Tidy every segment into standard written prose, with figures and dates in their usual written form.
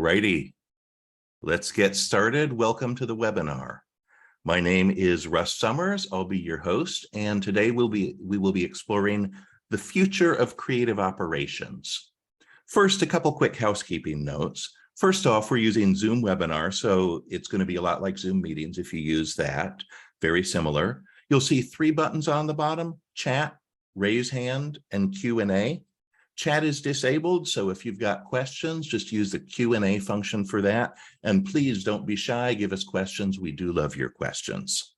Righty, let's get started. Welcome to the webinar. My name is Russ Summers. I'll be your host, and today we will be exploring the future of creative operations. First, a couple quick housekeeping notes. First off, we're using Zoom webinar, so it's going to be a lot like Zoom meetings if you use that. Very similar. You'll see three buttons on the bottom: chat, raise hand, and Q&A. Chat is disabled, so if you've got questions, just use the Q&A function for that. And please don't be shy, give us questions. We do love your questions.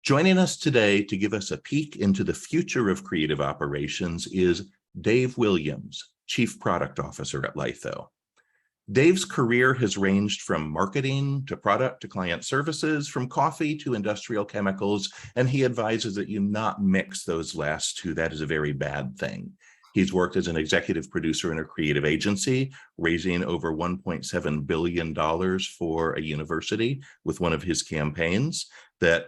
Joining us today to give us a peek into the future of creative operations is Dave Williams, Chief Product Officer at Litho. Dave's career has ranged from marketing to product to client services, from coffee to industrial chemicals, and he advises that you not mix those last two. That is a very bad thing. He's worked as an executive producer in a creative agency, raising over $1.7 billion for a university with one of his campaigns that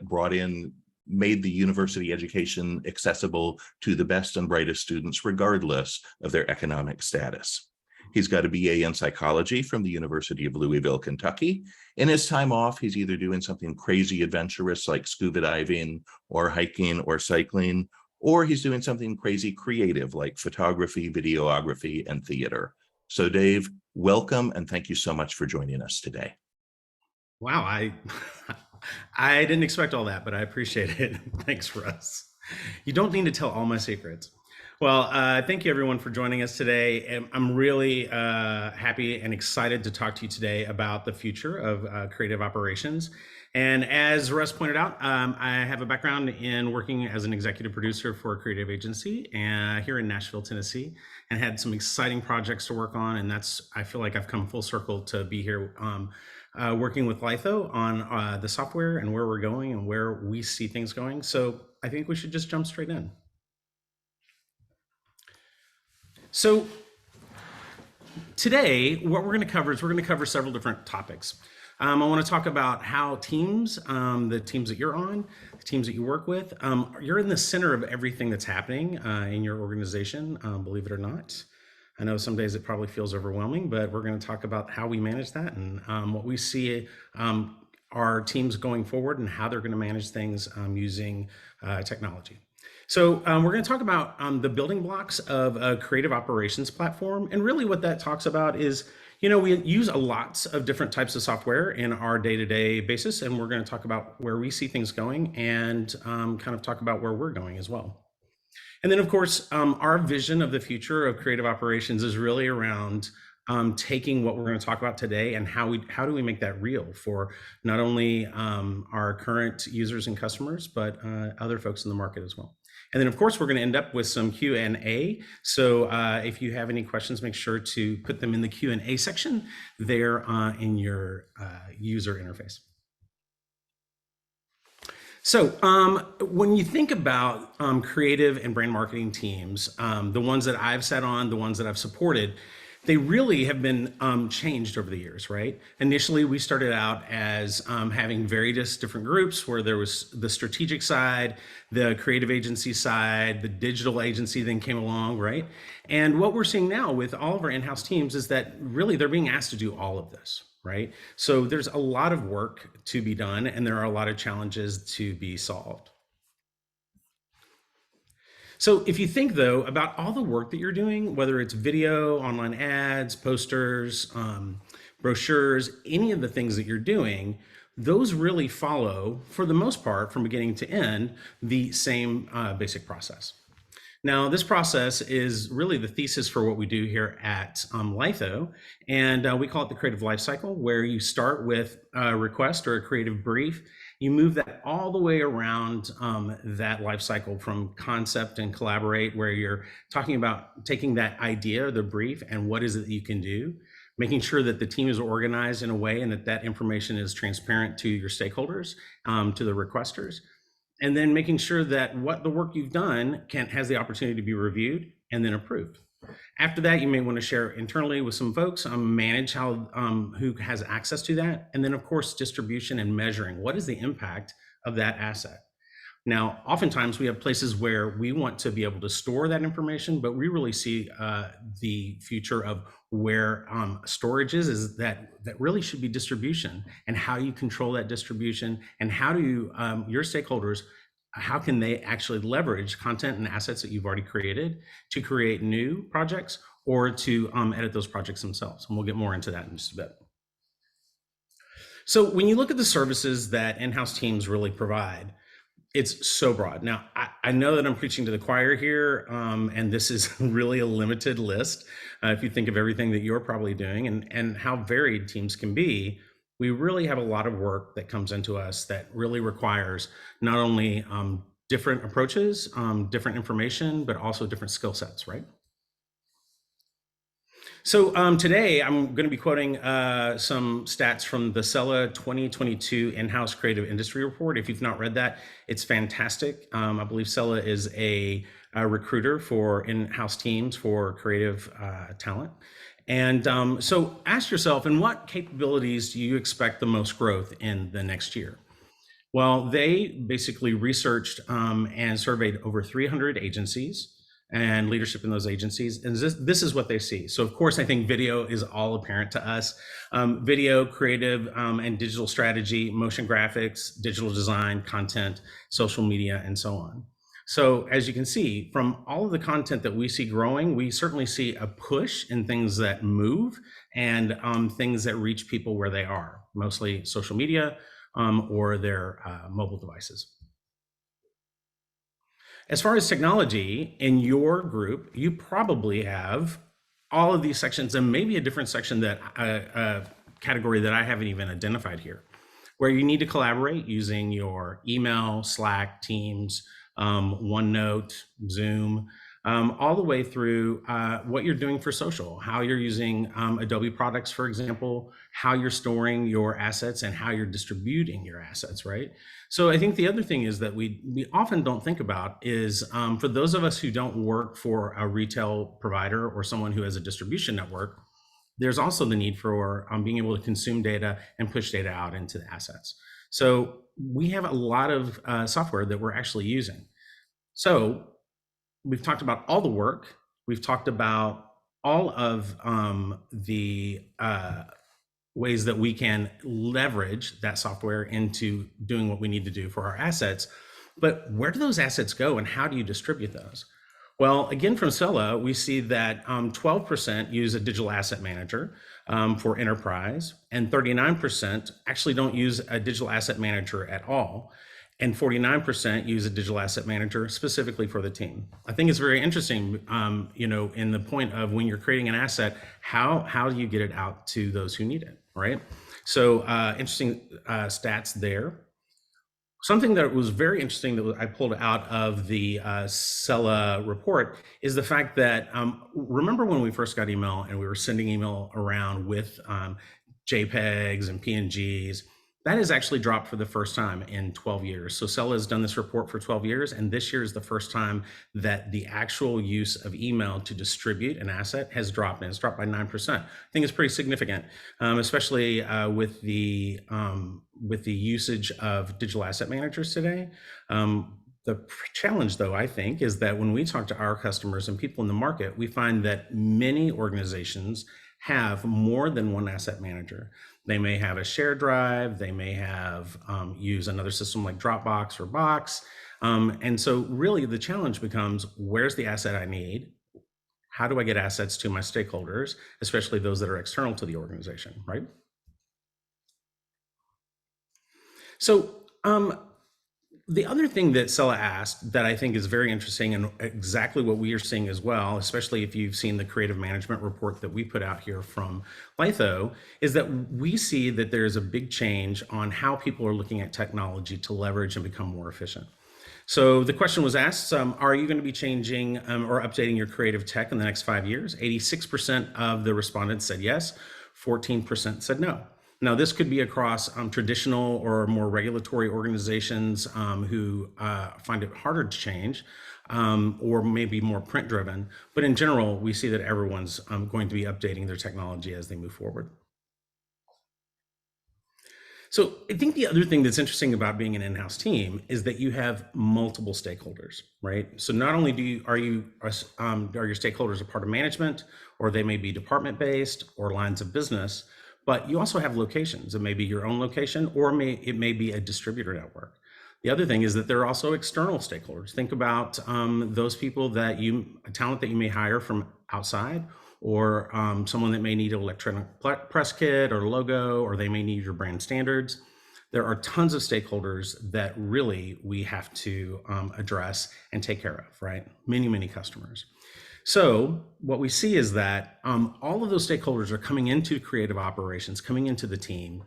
made the university education accessible to the best and brightest students, regardless of their economic status. He's got a BA in psychology from the University of Louisville, Kentucky. In his time off, he's either doing something crazy adventurous like scuba diving or hiking or cycling, or he's doing something crazy creative like photography, videography, and theater. So Dave, welcome, and thank you so much for joining us today. Wow, I didn't expect all that, but I appreciate it. Thanks, Russ. You don't need to tell all my secrets. Well, thank you everyone for joining us today. I'm really happy and excited to talk to you today about the future of creative operations. And as Russ pointed out, I have a background in working as an executive producer for a creative agency here in Nashville, Tennessee, and had some exciting projects to work on. And I feel like I've come full circle to be here working with Litho on the software and where we're going and where we see things going. So I think we should just jump straight in. So today, what we're going to cover is we're going to cover several different topics. I want to talk about how teams, the teams that you're on, the teams that you work with, you're in the center of everything that's happening in your organization, believe it or not. I know some days it probably feels overwhelming, but we're going to talk about how we manage that and what we see our teams going forward and how they're going to manage things using technology. So we're going to talk about the building blocks of a creative operations platform. And really what that talks about is, we use a lot of different types of software in our day-to-day basis, and we're going to talk about where we see things going and kind of talk about where we're going as well. And then, of course, our vision of the future of creative operations is really around taking what we're going to talk about today and how do we make that real for not only our current users and customers, but other folks in the market as well. And then, of course, we're going to end up with some Q&A. So if you have any questions, make sure to put them in the Q&A section there in your user interface. So when you think about creative and brand marketing teams, the ones that I've sat on, the ones that I've supported, they really have been changed over the years, right? Initially, we started out as having various different groups where there was the strategic side, the creative agency side, the digital agency then came along, right? And what we're seeing now with all of our in-house teams is that really they're being asked to do all of this, right? So there's a lot of work to be done and there are a lot of challenges to be solved. So if you think, though, about all the work that you're doing, whether it's video, online ads, posters, brochures, any of the things that you're doing, those really follow, for the most part, from beginning to end, the same basic process. Now, this process is really the thesis for what we do here at Litho, and we call it the creative life cycle, where you start with a request or a creative brief. You move that all the way around that life cycle from concept and collaborate, where you're talking about taking that idea, the brief, and what is it that you can do, making sure that the team is organized in a way and that information is transparent to your stakeholders, to the requesters, and then making sure that what the work you've done has the opportunity to be reviewed and then approved. After that, you may want to share internally with some folks, manage who has access to that. And then, of course, distribution and measuring. What is the impact of that asset? Now, oftentimes we have places where we want to be able to store that information, but we really see the future of where storage is that really should be distribution, and how you control that distribution, and how do you, your stakeholders, how can they actually leverage content and assets that you've already created to create new projects or to edit those projects themselves. And we'll get more into that in just a bit. So when you look at the services that in-house teams really provide, it's so broad. Now, I know that I'm preaching to the choir here, and this is really a limited list. If you think of everything that you're probably doing and how varied teams can be, we really have a lot of work that comes into us that really requires not only different approaches, different information, but also different skill sets, right? So today I'm going to be quoting some stats from the Cella 2022 In-House Creative Industry Report. If you've not read that, it's fantastic. I believe Cella is a recruiter for in-house teams for creative talent. And so ask yourself, in what capabilities do you expect the most growth in the next year? Well, they basically researched and surveyed over 300 agencies and leadership in those agencies. And this is what they see. So of course, I think video is all apparent to us. Video, creative and digital strategy, motion graphics, digital design, content, social media, and so on. So as you can see, from all of the content that we see growing, we certainly see a push in things that move and things that reach people where they are, mostly social media or their mobile devices. As far as technology, in your group, you probably have all of these sections and maybe a different section that category that I haven't even identified here, where you need to collaborate using your email, Slack, Teams, OneNote, Zoom, all the way through what you're doing for social, how you're using Adobe products, for example, how you're storing your assets and how you're distributing your assets, right? So I think the other thing is that we often don't think about is for those of us who don't work for a retail provider or someone who has a distribution network, there's also the need for being able to consume data and push data out into the assets. So we have a lot of software that we're actually using. So we've talked about all the work. We've talked about all of the ways that we can leverage that software into doing what we need to do for our assets. But where do those assets go and how do you distribute those? Well, again, from Cella, we see that 12% use a digital asset manager for enterprise, and 39% actually don't use a digital asset manager at all. And 49% use a digital asset manager specifically for the team. I think it's very interesting, in the point of when you're creating an asset, how do you get it out to those who need it, right? So interesting stats there. Something that was very interesting that I pulled out of the Cella report is the fact that, remember when we first got email and we were sending email around with JPEGs and PNGs, that has actually dropped for the first time in 12 years. So Cella has done this report for 12 years, and this year is the first time that the actual use of email to distribute an asset has dropped, and it's dropped by 9%. I think it's pretty significant, especially with the usage of digital asset managers today. The challenge, though, I think, is that when we talk to our customers and people in the market, we find that many organizations have more than one asset manager. They may have a shared drive, they may have use another system like Dropbox or Box. And so really the challenge becomes, where's the asset I need? How do I get assets to my stakeholders, especially those that are external to the organization, right? So the other thing that Cella asked that I think is very interesting and exactly what we are seeing as well, especially if you've seen the creative management report that we put out here from Litho, is that we see that there's a big change on how people are looking at technology to leverage and become more efficient. So the question was asked, are you going to be changing or updating your creative tech in the next 5 years? 86% of the respondents said yes, 14% said no. Now, this could be across traditional or more regulatory organizations who find it harder to change, or maybe more print driven. But in general, we see that everyone's going to be updating their technology as they move forward. So I think the other thing that's interesting about being an in-house team is that you have multiple stakeholders, right? So not only are your stakeholders a part of management, or they may be department based or lines of business, but you also have locations. It may be your own location, or it may be a distributor network. The other thing is that there are also external stakeholders. Think about those people talent that you may hire from outside, or someone that may need an electronic press kit or logo, or they may need your brand standards. There are tons of stakeholders that really we have to address and take care of, right? Many, many customers. So what we see is that all of those stakeholders are coming into creative operations, coming into the team,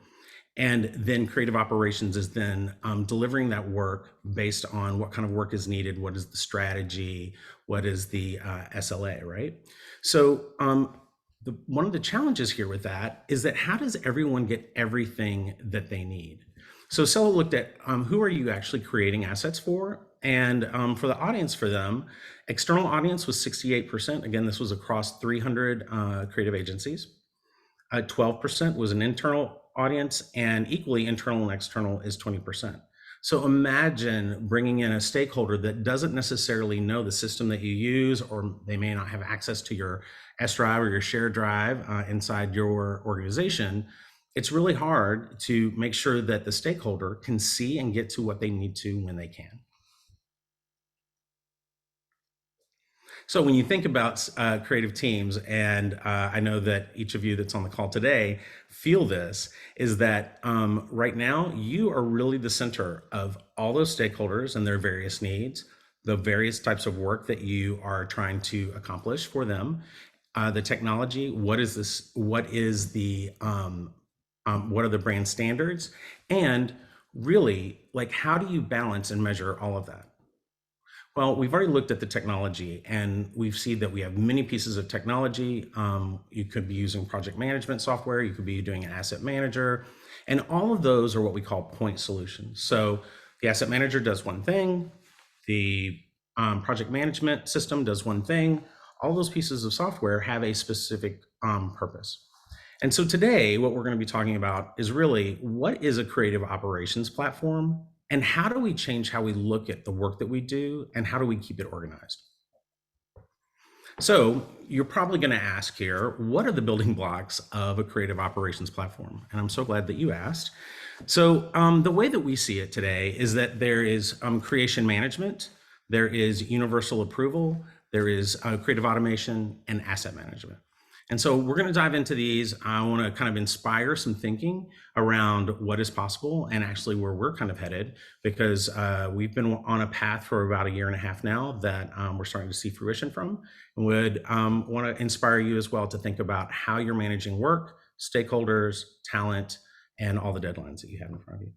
and then creative operations is then delivering that work based on what kind of work is needed, what is the strategy, what is the SLA, right? So one of the challenges here with that is that how does everyone get everything that they need? So Sella looked at who are you actually creating assets for? And for the audience for them, external audience was 68%. Again, this was across 300 creative agencies. 12% was an internal audience, and equally internal and external is 20%. So imagine bringing in a stakeholder that doesn't necessarily know the system that you use, or they may not have access to your S drive or your shared drive inside your organization. It's really hard to make sure that the stakeholder can see and get to what they need to when they can. So when you think about creative teams, and I know that each of you that's on the call today feel this, is that right now you are really the center of all those stakeholders and their various needs, the various types of work that you are trying to accomplish for them, the technology, what is this, what is the, what are the brand standards, and really, like, how do you balance and measure all of that? Well, we've already looked at the technology, and we've seen that we have many pieces of technology. You could be using project management software, you could be doing an asset manager, and all of those are what we call point solutions. So the asset manager does one thing, the project management system does one thing. All those pieces of software have a specific purpose. And so today, what we're going to be talking about is really what is a creative operations platform, and how do we change how we look at the work that we do, and how do we keep it organized? So you're probably going to ask here, what are the building blocks of a creative operations platform? And I'm so glad that you asked. So the way that we see it today is that there is creation management, there is universal approval, there is creative automation, and asset management. And so we're going to dive into these. I want to kind of inspire some thinking around what is possible and actually where we're kind of headed, because we've been on a path for about a year and a half now that we're starting to see fruition from, and would want to inspire you as well to think about how you're managing work, stakeholders, talent, and all the deadlines that you have in front of you.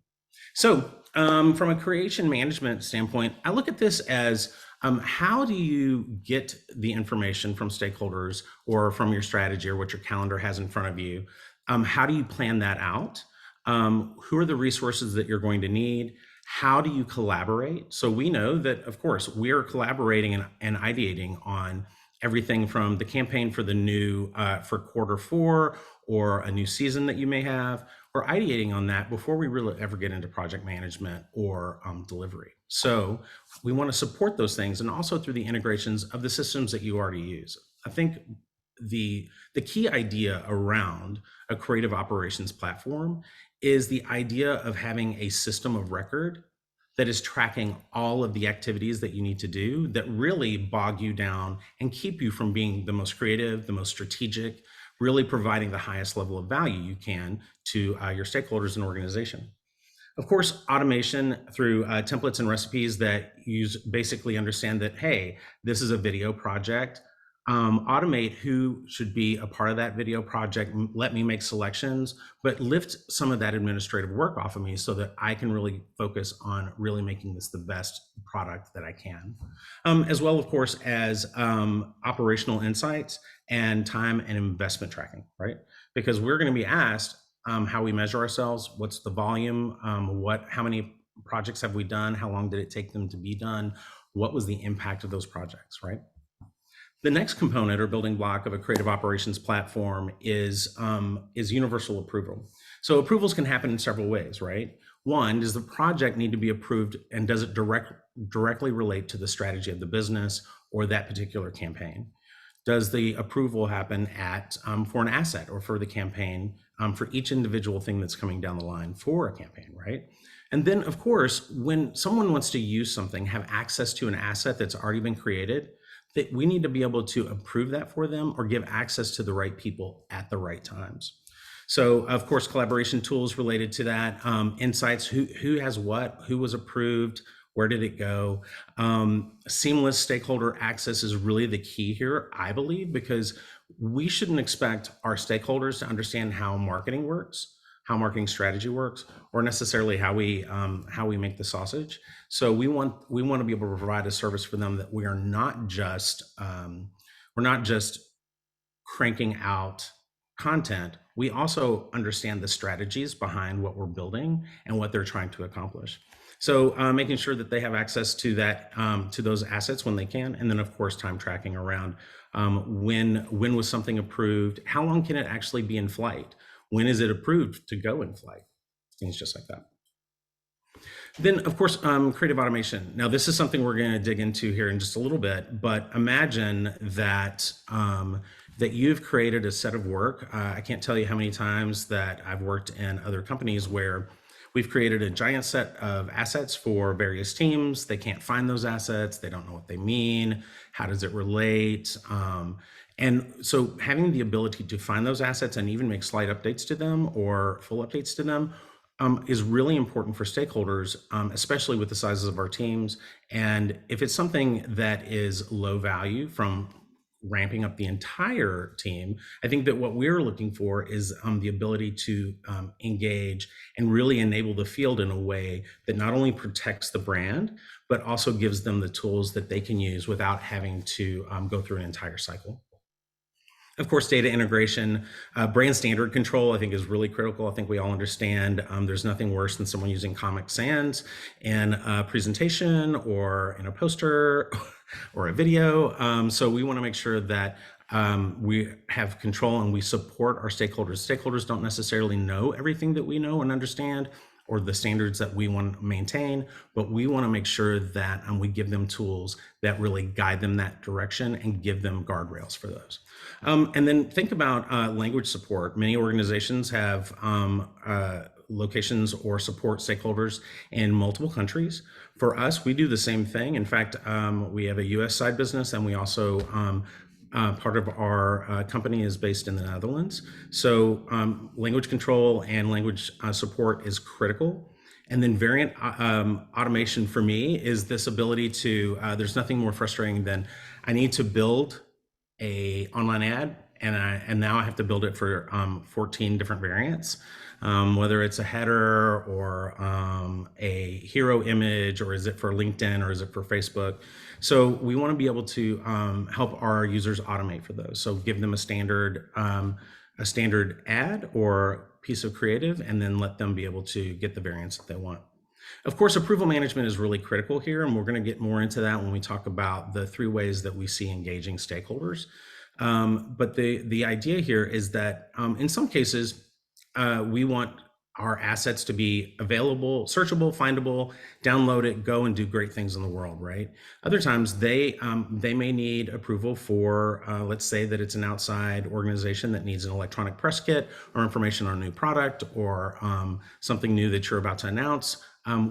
So from a creation management standpoint, I look at this as how do you get the information from stakeholders or from your strategy or what your calendar has in front of you? How do you plan that out? Who are the resources that you're going to need? How do you collaborate? So we know that, of course, we are collaborating and ideating on everything from the campaign for the new for Q4 or a new season that you may have. We're ideating on that before we really ever get into project management or delivery. So we want to support those things, and also through the integrations of the systems that you already use. I think the key idea around a creative operations platform is the idea of having a system of record that is tracking all of the activities that you need to do that really bog you down and keep you from being the most creative, the most strategic, really providing the highest level of value you can to your stakeholders and organization. Of course, automation through templates and recipes that basically understand that, hey, this is a video project. Automate who should be a part of that video project, let me make selections, but lift some of that administrative work off of me so that I can really focus on really making this the best product that I can. As well, of course, as operational insights and time and investment tracking, right? Because we're going to be asked how we measure ourselves, what's the volume, how many projects have we done, how long did it take them to be done, what was the impact of those projects, right? The next component or building block of a creative operations platform is universal approval. So approvals can happen in several ways, right? One, does the project need to be approved, and does it directly relate to the strategy of the business or that particular campaign? Does the approval happen at for an asset or for the campaign, for each individual thing that's coming down the line for a campaign, right? And then, of course, when someone wants to use something, have access to an asset that's already been created, that we need to be able to approve that for them or give access to the right people at the right times. So, of course, collaboration tools related to that, insights, who has what, who was approved, where did it go? Seamless stakeholder access is really the key here, I believe, because we shouldn't expect our stakeholders to understand how marketing works, how marketing strategy works, or necessarily how we make the sausage. So we want to be able to provide a service for them that we're not just cranking out content. We also understand the strategies behind what we're building and what they're trying to accomplish. So making sure that they have access to that, to those assets when they can, and then of course time tracking around when was something approved, how long can it actually be in flight, when is it approved to go in flight, things just like that. Then, of course, creative automation. Now, this is something we're going to dig into here in just a little bit, but imagine that that you've created a set of work. I can't tell you how many times that I've worked in other companies where we've created a giant set of assets for various teams. They can't find those assets. They don't know what they mean. How does it relate? And so having the ability to find those assets and even make slight updates to them or full updates to them is really important for stakeholders, especially with the sizes of our teams. And if it's something that is low value from ramping up the entire team, I think that what we're looking for is the ability to engage and really enable the field in a way that not only protects the brand, but also gives them the tools that they can use without having to go through an entire cycle. Of course, data integration, brand standard control, I think is really critical. I think we all understand there's nothing worse than someone using Comic Sans in a presentation or in a poster or a video. So we want to make sure that we have control and we support our stakeholders. Stakeholders don't necessarily know everything that we know and understand, or the standards that we want to maintain, but we want to make sure that we give them tools that really guide them that direction and give them guardrails for those. And then think about language support. Many organizations have locations or support stakeholders in multiple countries. For us, we do the same thing. In fact, we have a US side business, and we also part of our company is based in the Netherlands. So language control and language support is critical. And then variant automation for me is this ability to, there's nothing more frustrating than I need to build a online ad and now I have to build it for 14 different variants. Whether it's a header or a hero image, or is it for LinkedIn, or is it for Facebook? So we want to be able to help our users automate for those. So give them a standard ad or piece of creative, and then let them be able to get the variants that they want. Of course, approval management is really critical here, and we're going to get more into that when we talk about the 3 ways that we see engaging stakeholders. But the idea here is that in some cases, we want our assets to be available, searchable, findable, download it, go and do great things in the world, right? Other times they may need approval for, let's say that it's an outside organization that needs an electronic press kit or information on a new product, or something new that you're about to announce.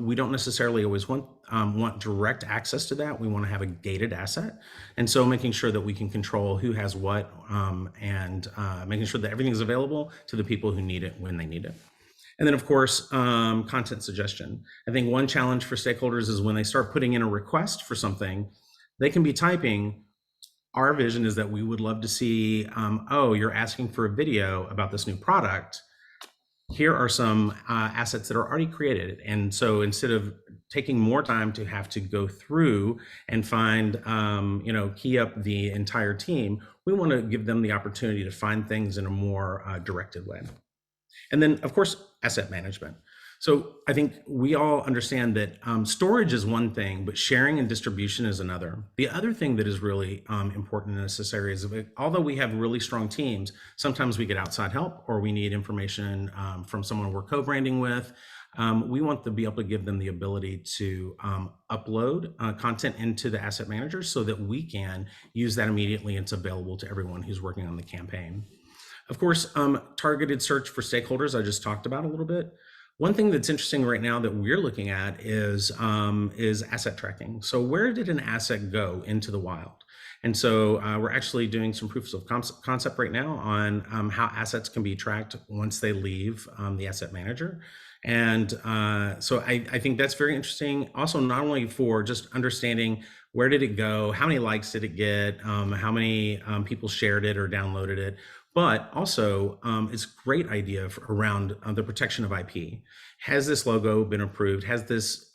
We don't necessarily always want direct access to that. We want to have a gated asset. And so making sure that we can control who has what, and making sure that everything is available to the people who need it when they need it. And then, of course, content suggestion. I think one challenge for stakeholders is when they start putting in a request for something, they can be typing, our vision is that we would love to see, oh, you're asking for a video about this new product. Here are some assets that are already created. And so instead of taking more time to have to go through and find, key up the entire team, we want to give them the opportunity to find things in a more directed way. And then, of course, asset management. So I think we all understand that storage is one thing, but sharing and distribution is another. The other thing that is really important and necessary is that although we have really strong teams, sometimes we get outside help or we need information from someone we're co-branding with. We want to be able to give them the ability to upload content into the asset manager so that we can use that immediately and it's available to everyone who's working on the campaign. Of course, targeted search for stakeholders, I just talked about a little bit. One thing that's interesting right now that we're looking at is asset tracking. So where did an asset go into the wild? And so we're actually doing some proofs of concept right now on how assets can be tracked once they leave the asset manager. And so I think that's very interesting. Also, not only for just understanding where did it go, how many likes did it get, how many people shared it or downloaded it, but also it's a great idea around the protection of IP. Has this logo been approved? Has this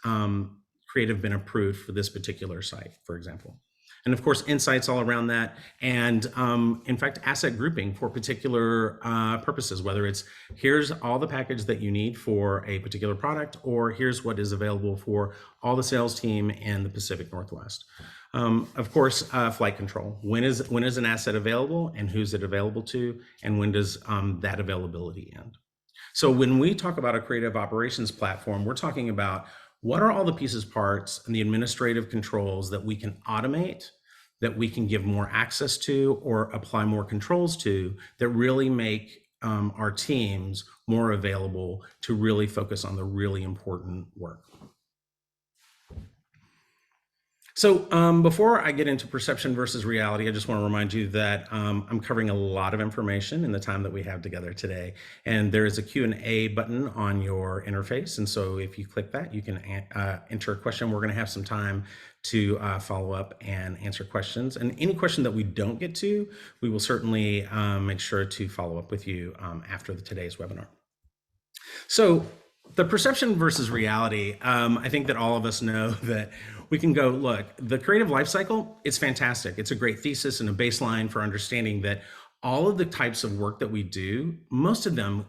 creative been approved for this particular site, for example? And of course, insights all around that. And in fact, asset grouping for particular purposes, whether it's here's all the package that you need for a particular product, or here's what is available for all the sales team in the Pacific Northwest. Of course, flight control. When is an asset available and who's it available to? And when does that availability end? So when we talk about a creative operations platform, we're talking about what are all the pieces, parts, and the administrative controls that we can automate, that we can give more access to or apply more controls to, that really make our teams more available to really focus on the really important work. So before I get into perception versus reality, I just want to remind you that I'm covering a lot of information in the time that we have together today. And there is a Q&A button on your interface. And so if you click that, you can enter a question. We're going to have some time to follow up and answer questions. And any question that we don't get to, we will certainly make sure to follow up with you after today's webinar. So the perception versus reality, I think that all of us know that we can go, look, the creative life cycle, it's fantastic. It's a great thesis and a baseline for understanding that all of the types of work that we do, most of them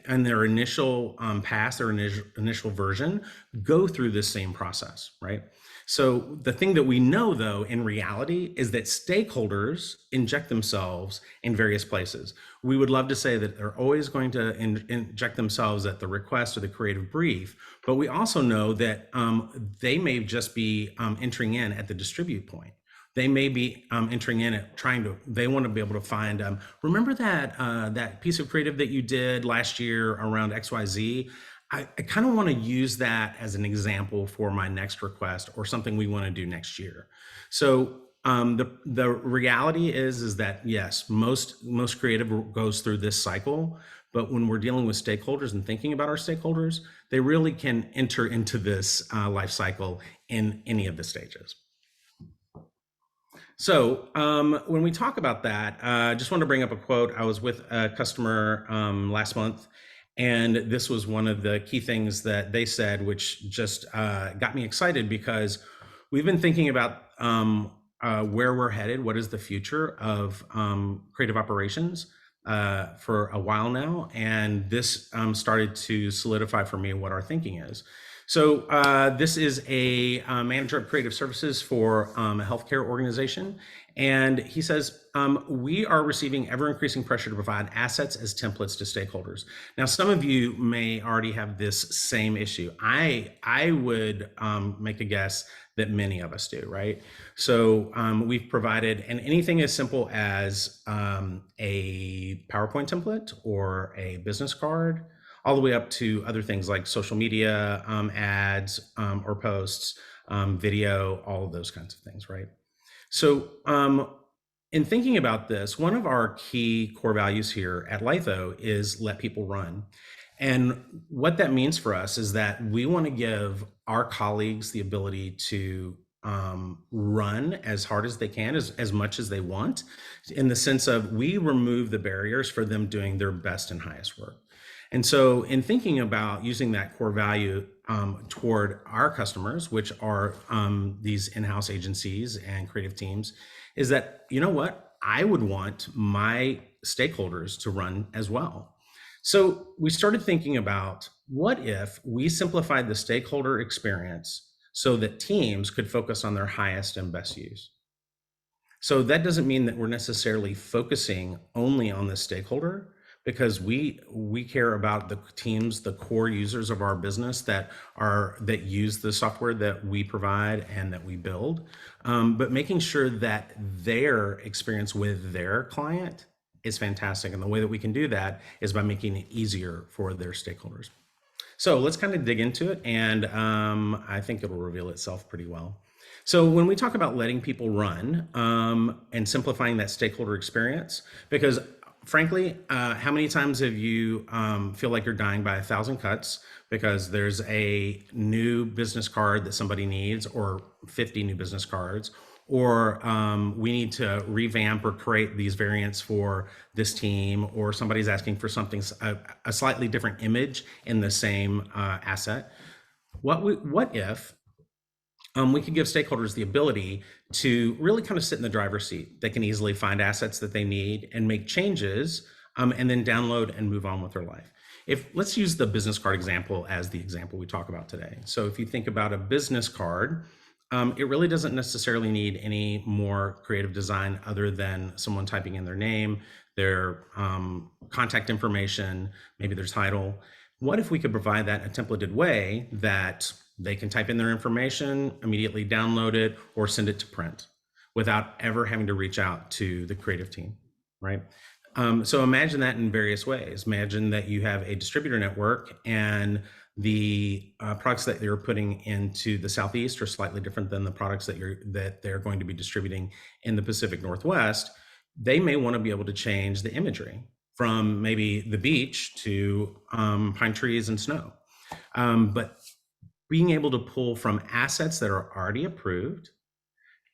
in their initial pass, their initial version, go through this same process, right? So the thing that we know, though, in reality is that stakeholders inject themselves in various places. We would love to say that they're always going to inject themselves at the request or the creative brief, but we also know that they may just be entering in at the distribute point. They may be entering in at they want to be able to find, remember that piece of creative that you did last year around XYZ? I kind of want to use that as an example for my next request or something we want to do next year. So the reality is that yes, most creative goes through this cycle, but when we're dealing with stakeholders and thinking about our stakeholders, they really can enter into this life cycle in any of the stages. So when we talk about that, I just want to bring up a quote. I was with a customer last month, and this was one of the key things that they said, which just got me excited because we've been thinking about where we're headed, what is the future of creative operations for a while now. And this started to solidify for me what our thinking is. So this is a manager of creative services for a healthcare organization. And he says, we are receiving ever increasing pressure to provide assets as templates to stakeholders. Now, some of you may already have this same issue. I would make a guess that many of us do, right? So we've provided, and anything as simple as a PowerPoint template or a business card, all the way up to other things like social media ads or posts, video, all of those kinds of things, right? So in thinking about this, one of our key core values here at Litho is let people run. And what that means for us is that we want to give our colleagues the ability to run as hard as they can, as much as they want, in the sense of we remove the barriers for them doing their best and highest work. And so in thinking about using that core value toward our customers, which are these in-house agencies and creative teams, is that, you know what, I would want my stakeholders to run as well. So we started thinking about What if we simplified the stakeholder experience so that teams could focus on their highest and best use? So that doesn't mean that we're necessarily focusing only on the stakeholder, because we care about the teams, the core users of our business that use the software that we provide and that we build, but making sure that their experience with their client is fantastic. And the way that we can do that is by making it easier for their stakeholders. So let's kind of dig into it, and I think it'll reveal itself pretty well. So when we talk about letting people run and simplifying that stakeholder experience, because frankly, how many times have you feel like you're dying by 1,000 cuts because there's a new business card that somebody needs, or 50 new business cards, or we need to revamp or create these variants for this team, or somebody's asking for something, a slightly different image in the same asset. What if we could give stakeholders the ability to really kind of sit in the driver's seat? They can easily find assets that they need and make changes, and then download and move on with their life. Let's use the business card example as the example we talk about today. So if you think about a business card, it really doesn't necessarily need any more creative design other than someone typing in their name, their contact information, maybe their title. What if we could provide that in a templated way that they can type in their information, immediately download it, or send it to print without ever having to reach out to the creative team, right? So imagine that in various ways. Imagine that you have a distributor network, and the products that you're putting into the Southeast are slightly different than the products that they're going to be distributing in the Pacific Northwest. They may want to be able to change the imagery from maybe the beach to pine trees and snow. But being able to pull from assets that are already approved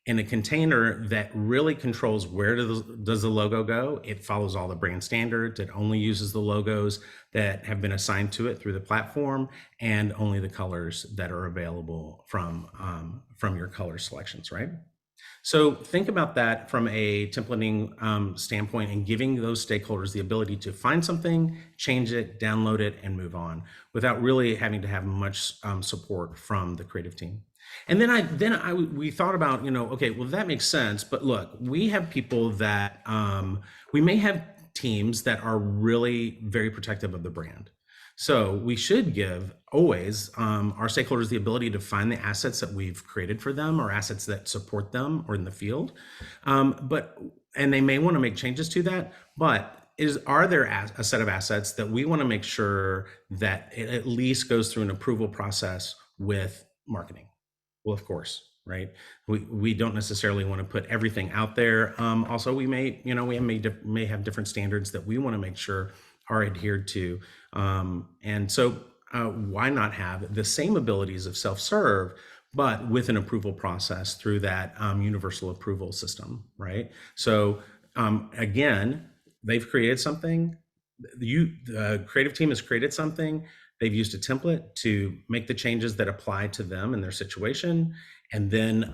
in a container that really controls where does the logo go. It follows all the brand standards. It only uses the logos that have been assigned to it through the platform, and only the colors that are available from your color selections, right? So think about that from a templating standpoint, and giving those stakeholders the ability to find something, change it, download it, and move on without really having to have much support from the creative team. And then we thought about, okay, well, that makes sense. But look, we have people that we may have teams that are really very protective of the brand. So we should give always our stakeholders the ability to find the assets that we've created for them, or assets that support them or in the field. And they may want to make changes to that, but are there a set of assets that we want to make sure that it at least goes through an approval process with marketing? Well, of course, right? We don't necessarily want to put everything out there. Also, we may have different standards that we want to make sure are adhered to. And so why not have the same abilities of self-serve, but with an approval process through that universal approval system, right? So again, they've created something. The creative team has created something. They've used a template to make the changes that apply to them and their situation. And then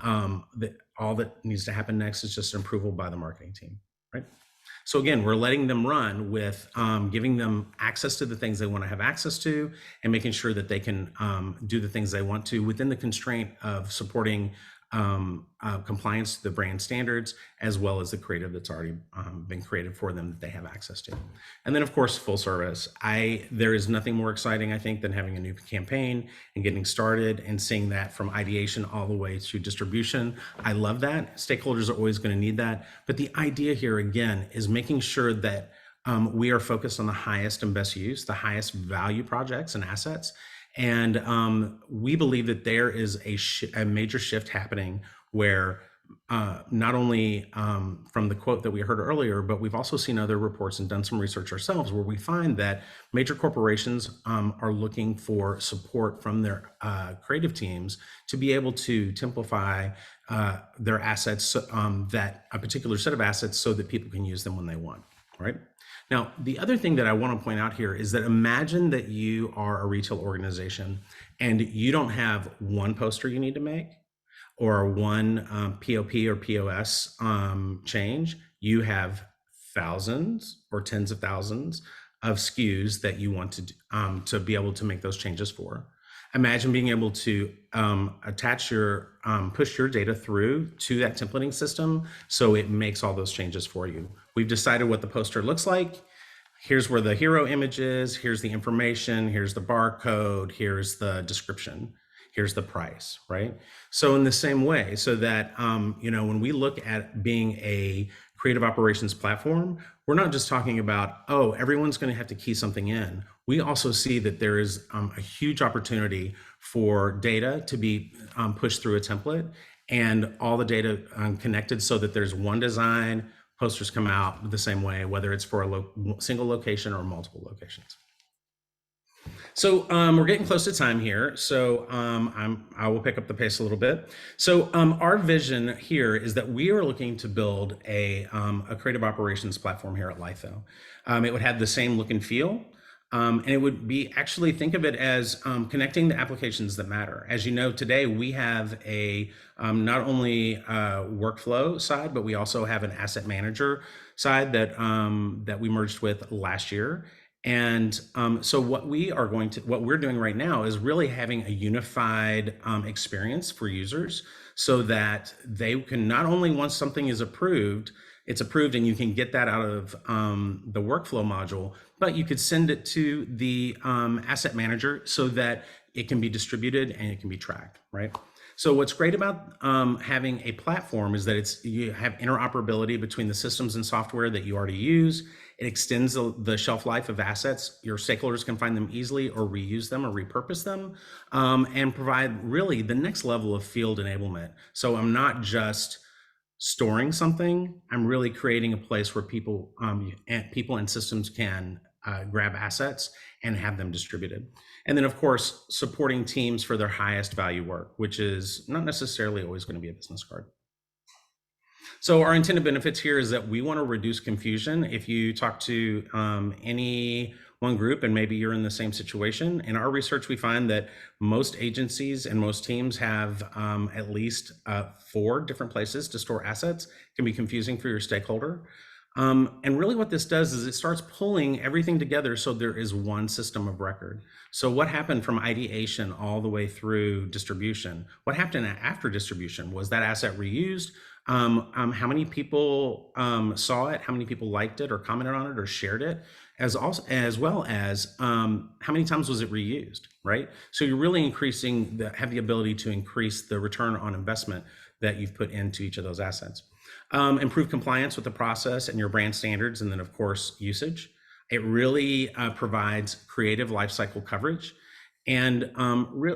all that needs to happen next is just an approval by the marketing team, right? So again, we're letting them run with giving them access to the things they want to have access to, and making sure that they can do the things they want to within the constraint of supporting compliance to the brand standards, as well as the creative that's already been created for them that they have access to. And then of course, full service. There is nothing more exciting, I think, than having a new campaign and getting started and seeing that from ideation all the way to distribution. I love that. Stakeholders are always going to need that. But the idea here again is making sure that we are focused on the highest and best use, the highest value projects and assets. And we believe that there is a major shift happening where not only from the quote that we heard earlier, but we've also seen other reports and done some research ourselves where we find that major corporations are looking for support from their creative teams to be able to simplify their assets, that a particular set of assets, so that people can use them when they want, right? Now, the other thing that I want to point out here is that imagine that you are a retail organization and you don't have one poster you need to make, or one POP or POS change. You have thousands or tens of thousands of SKUs that you want to be able to make those changes for. Imagine being able to attach your, push your data through to that templating system so it makes all those changes for you. We've decided what the poster looks like. Here's where the hero image is, here's the information, here's the barcode, here's the description, here's the price, right? So in the same way, so that, when we look at being a creative operations platform, we're not just talking about, oh, everyone's going to have to key something in. We also see that there is a huge opportunity for data to be pushed through a template and all the data connected so that there's one design, posters come out the same way, whether it's for a single location or multiple locations. So we're getting close to time here, so I will pick up the pace a little bit. So our vision here is that we are looking to build a creative operations platform here at Litho. It would have the same look and feel. And it would be, actually think of it as connecting the applications that matter. As you know, today we have a not only workflow side, but we also have an asset manager side that we merged with last year. And so what we're doing right now is really having a unified experience for users so that they can not only, once something is approved, it's approved and you can get that out of the workflow module, but you could send it to the asset manager so that it can be distributed and it can be tracked, right? So what's great about having a platform is that you have interoperability between the systems and software that you already use. It extends the shelf life of assets. Your stakeholders can find them easily or reuse them or repurpose them, and provide really the next level of field enablement. So I'm not just storing something, I'm really creating a place where people and systems can grab assets and have them distributed. And then of course, supporting teams for their highest value work, which is not necessarily always going to be a business card. So our intended benefits here is that we want to reduce confusion. If you talk to any one group and maybe you're in the same situation, in our research we find that most agencies and most teams have at least 4 different places to store assets. It can be confusing for your stakeholder. And really what this does is it starts pulling everything together so there is one system of record. So what happened from ideation all the way through distribution? What happened after distribution? Was that asset reused? How many people saw it? How many people liked it or commented on it or shared it? As well as how many times was it reused, right? So you're really have the ability to increase the return on investment that you've put into each of those assets. Improve compliance with the process and your brand standards, and then of course usage. It really provides creative lifecycle coverage, and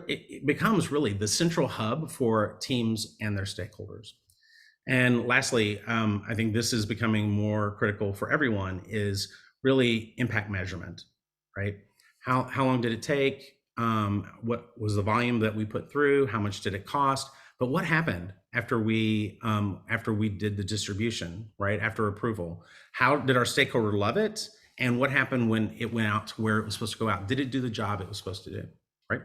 it becomes really the central hub for teams and their stakeholders. And lastly, I think this is becoming more critical for everyone, is really impact measurement, right? How long did it take? What was the volume that we put through? How much did it cost? But what happened after we did the distribution, right? After approval, how did our stakeholder love it? And what happened when it went out to where it was supposed to go out? Did it do the job it was supposed to do, right?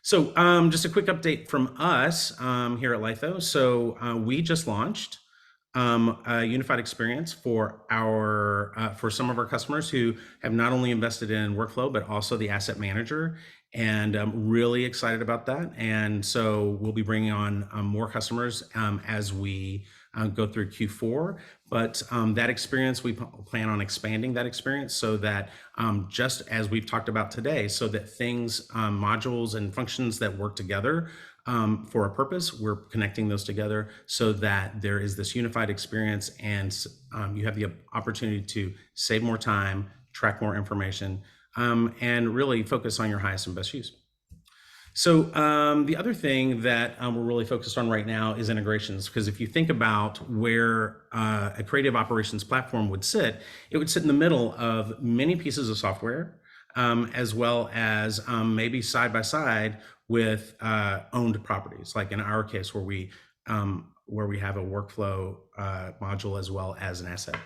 So just a quick update from us here at Litho. So we just launched a unified experience for some of our customers who have not only invested in workflow, but also the asset manager. And I'm really excited about that. And so we'll be bringing on more customers as we go through Q4. But that experience, we plan on expanding that experience so that just as we've talked about today, so that things, modules and functions that work together for a purpose, we're connecting those together so that there is this unified experience, and you have the opportunity to save more time, track more information, and really focus on your highest and best use. So the other thing that we're really focused on right now is integrations, because if you think about where a creative operations platform would sit, it would sit in the middle of many pieces of software, as well as maybe side by side with owned properties, like in our case where we have a workflow module as well as an asset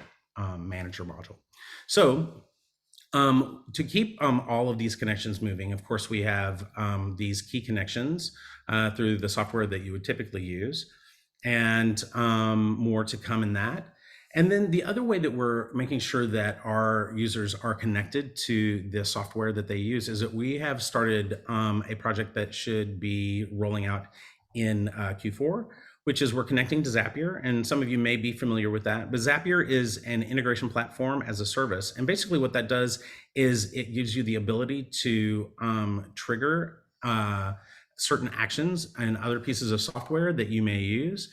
manager module. So to keep all of these connections moving, of course, we have these key connections through the software that you would typically use, and more to come in that. And then the other way that we're making sure that our users are connected to the software that they use is that we have started a project that should be rolling out in Q4, which is we're connecting to Zapier. And some of you may be familiar with that, but Zapier is an integration platform as a service. And basically what that does is it gives you the ability to trigger certain actions and other pieces of software that you may use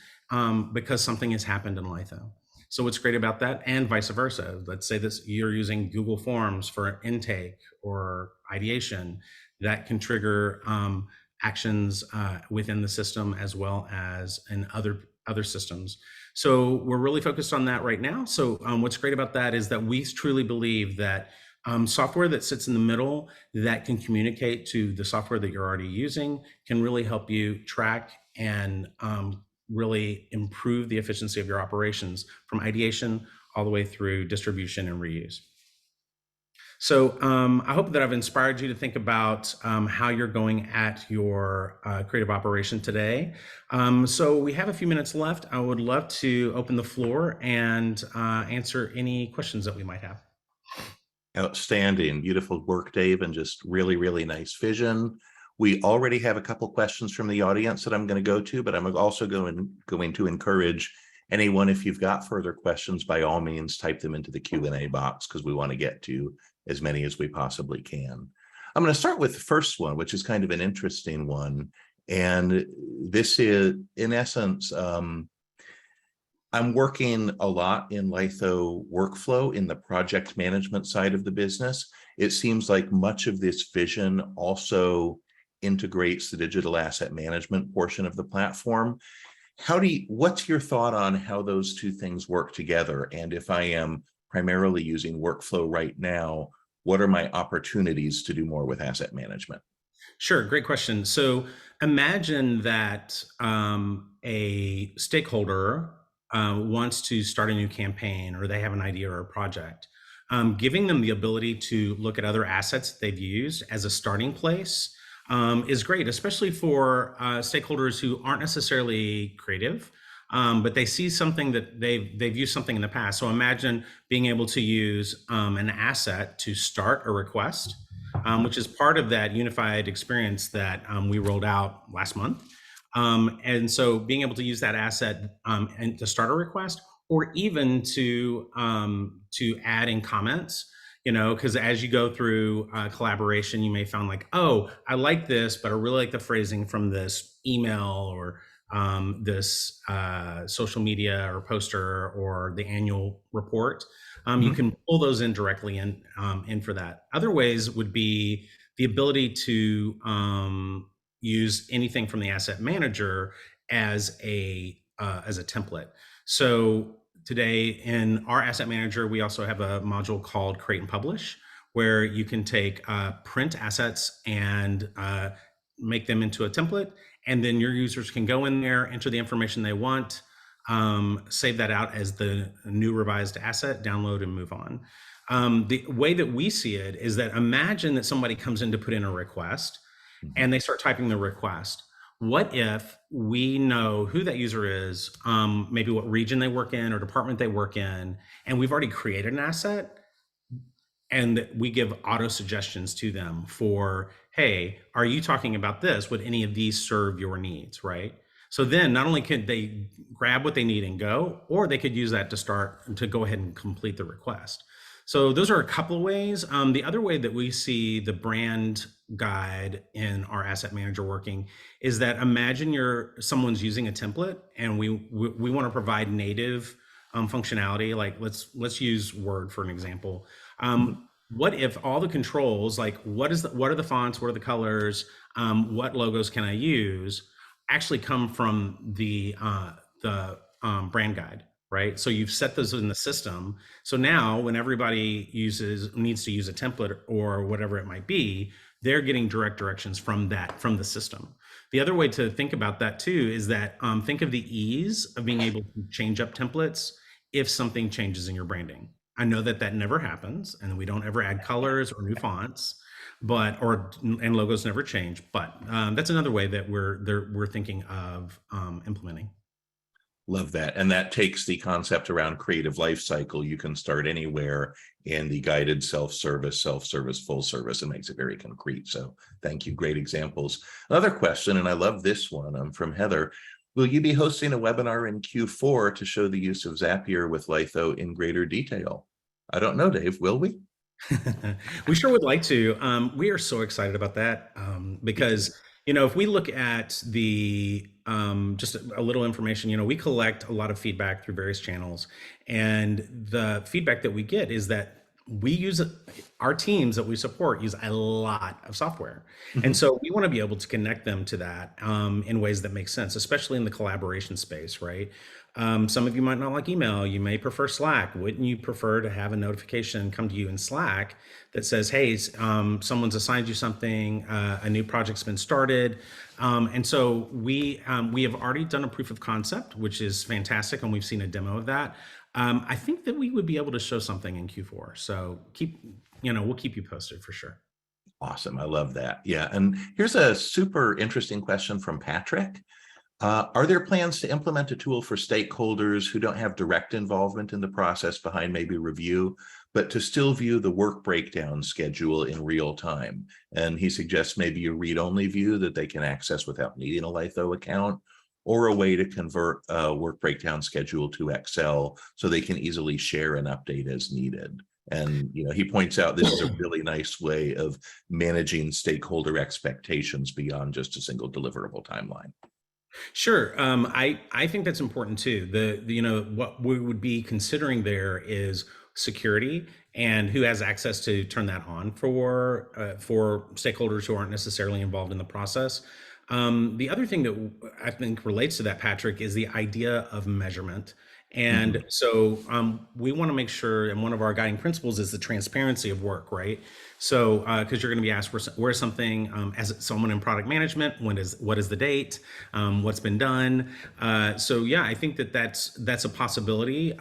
because something has happened in Litho. So what's great about that, and vice versa, let's say that you're using Google Forms for intake or ideation, that can trigger actions within the system as well as in other systems. So we're really focused on that right now. So what's great about that is that we truly believe that software that sits in the middle that can communicate to the software that you're already using can really help you track and really improve the efficiency of your operations from ideation all the way through distribution and reuse. So I hope that I've inspired you to think about how you're going at your creative operation today. So we have a few minutes left. I would love to open the floor and answer any questions that we might have. Outstanding. Beautiful work, Dave, and just really, really nice vision. We already have a couple questions from the audience that I'm going to go to, but I'm also going to encourage anyone, if you've got further questions, by all means, type them into the Q&A box because we want to get to as many as we possibly can. I'm going to start with the first one, which is kind of an interesting one. And this is, in essence, I'm working a lot in Litho workflow in the project management side of the business. It seems like much of this vision also integrates the digital asset management portion of the platform. What's your thought on how those two things work together? And if I am primarily using workflow right now, what are my opportunities to do more with asset management? Sure, great question. So imagine that a stakeholder wants to start a new campaign, or they have an idea or a project. Giving them the ability to look at other assets they've used as a starting place is great, especially for stakeholders who aren't necessarily creative, but they see something that they've used something in the past. So imagine being able to use an asset to start a request, which is part of that unified experience that we rolled out last month. And so being able to use that asset and to start a request, or even to add in comments, because as you go through collaboration, you may find like, oh, I like this, but I really like the phrasing from this email or this social media or poster or the annual report. You can pull those in directly in for that. Other ways would be the ability to use anything from the asset manager as a template. So today in our asset manager, we also have a module called Create and Publish, where you can take print assets and make them into a template. And then your users can go in there, enter the information they want, save that out as the new revised asset, download and move on. The way that we see it is that imagine that somebody comes in to put in a request and they start typing the request. What if we know who that user is, maybe what region they work in or department they work in, and we've already created an asset, and we give auto suggestions to them for, hey, are you talking about this? Would any of these serve your needs, right? So then not only could they grab what they need and go, or they could use that to go ahead and complete the request. So those are a couple of ways. The other way that we see the brand guide in our asset manager working is that imagine someone's using a template, and we want to provide native functionality. Like let's use Word for an example. What if all the controls, like what are the fonts, what are the colors, what logos can I use, actually come from the brand guide, right? So you've set those in the system. So now when everybody needs to use a template or whatever it might be, they're getting direct directions from the system. The other way to think about that too is that think of the ease of being able to change up templates if something changes in your branding. I know that never happens, and we don't ever add colors or new fonts, and logos never change. But that's another way that we're thinking of implementing. Love that. And that takes the concept around creative life cycle. You can start anywhere in the guided self-service, full service, and makes it very concrete. So thank you. Great examples. Another question, and I love this one, from Heather. Will you be hosting a webinar in Q4 to show the use of Zapier with Litho in greater detail? I don't know, Dave, will we? We sure would like to. We are so excited about that because, if we look at the just a little information, we collect a lot of feedback through various channels, and the feedback that we get is that we use our teams that we support use a lot of software, and Mhm. so we want to be able to connect them to that in ways that make sense, especially in the collaboration space, right? Some of you might not like email. You may prefer Slack. Wouldn't you prefer to have a notification come to you in Slack that says, "Hey, someone's assigned you something. A new project's been started." And so we have already done a proof of concept, which is fantastic, and we've seen a demo of that. I think that we would be able to show something in Q4. So we'll keep you posted for sure. Awesome. I love that. Yeah. And here's a super interesting question from Patrick. Are there plans to implement a tool for stakeholders who don't have direct involvement in the process behind maybe review, but to still view the work breakdown schedule in real time? And he suggests maybe a read-only view that they can access without needing a Litho account, or a way to convert a work breakdown schedule to Excel so they can easily share and update as needed. And he points out this is a really nice way of managing stakeholder expectations beyond just a single deliverable timeline. Sure. I think that's important too. What we would be considering there is security and who has access to turn that on for stakeholders who aren't necessarily involved in the process. The other thing that I think relates to that, Patrick, is the idea of measurement. Mhm. And so we want to make sure, and one of our guiding principles is the transparency of work, right? So, because you're going to be asked, where's something, as someone in product management, what is the date, what's been done. So yeah, I think that's a possibility.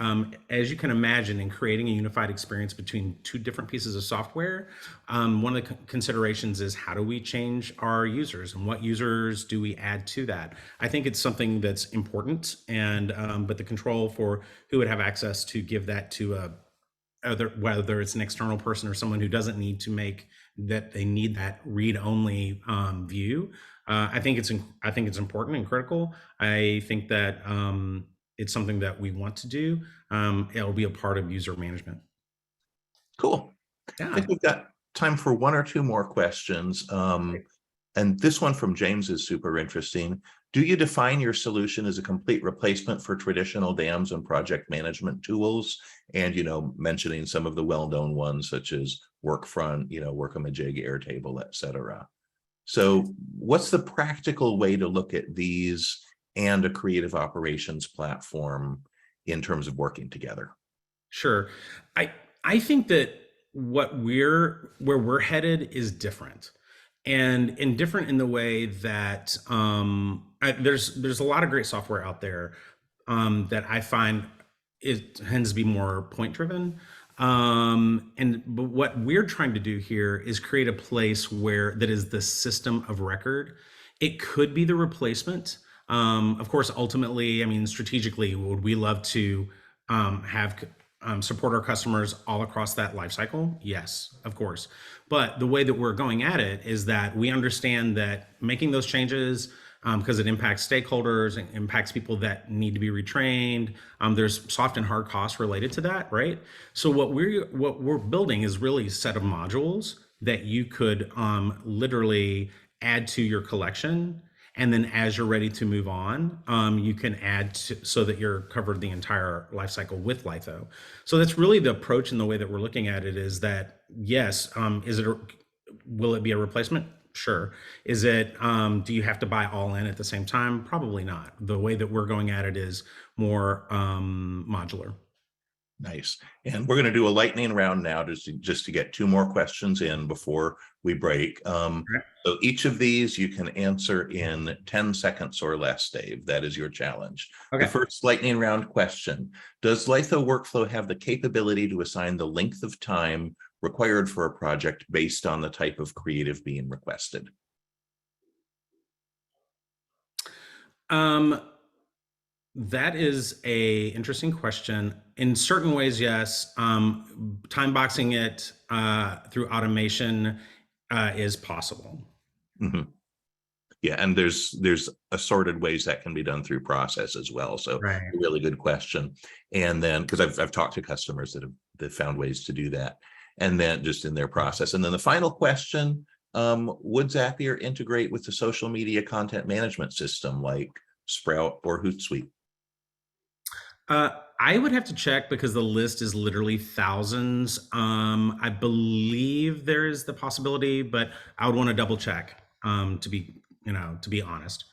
As you can imagine, in creating a unified experience between two different pieces of software, one of the considerations is how do we change our users and what users do we add to that? I think it's something that's important, and but the control for who would have access to give that to whether it's an external person or someone who doesn't need to make that they need that read-only view. I think it's important and critical. I think that it's something that we want to do. It'll be a part of user management. Cool. I Yeah. think we've got time for one or two more questions. And this one from James is super interesting. Do you define your solution as a complete replacement for traditional dams and project management tools? And, mentioning some of the well-known ones such as Workfront, Workamajig, Airtable, et cetera. So what's the practical way to look at these and a creative operations platform in terms of working together? Sure. I I think that where we're headed is different, and different in the way that there's a lot of great software out there that I find it tends to be more point driven. But what we're trying to do here is create a place where that is the system of record. It could be the replacement. Of course, ultimately, I mean, strategically, would we love to have support our customers all across that life cycle? Yes, of course. But the way that we're going at it is that we understand that making those changes, because it impacts stakeholders, it impacts people that need to be retrained. There's soft and hard costs related to that, right? So what we're building is really a set of modules that you could literally add to your collection, and then as you're ready to move on, you can add so that you're covered the entire life cycle with Litho. So that's really the approach, and the way that we're looking at it is that yes, will it be a replacement? Sure. Is it, do you have to buy all in at the same time? Probably not. The way that we're going at it is more modular. Nice. And we're going to do a lightning round now just to get two more questions in before we break. Okay. So each of these you can answer in 10 seconds or less, Dave. That is your challenge. The Okay. first lightning round question: does Litho Workflow have the capability to assign the length of time required for a project based on the type of creative being requested? Um, That is a interesting question. In certain ways, yes. Time boxing it through automation is possible. Mhm. Yeah, and there's assorted ways that can be done through process as well. So Right. a really good question. And then because I've talked to customers that found ways to do that, and then just in their process. And then the final question, would Zapier integrate with the social media content management system like Sprout or Hootsuite? I would have to check because the list is literally thousands. I believe there is the possibility, but I would want to double check to be, to be honest.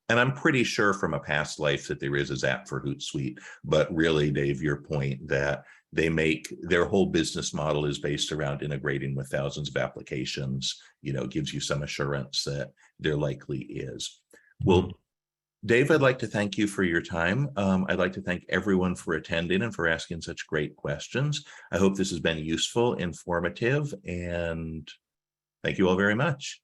And I'm pretty sure from a past life that there is a Zap for Hootsuite, but really, Dave, your point that they make their whole business model is based around integrating with thousands of applications, gives you some assurance that there likely is. Mhm. Well, Dave, I'd like to thank you for your time. I'd like to thank everyone for attending and for asking such great questions. I hope this has been useful, informative, and thank you all very much.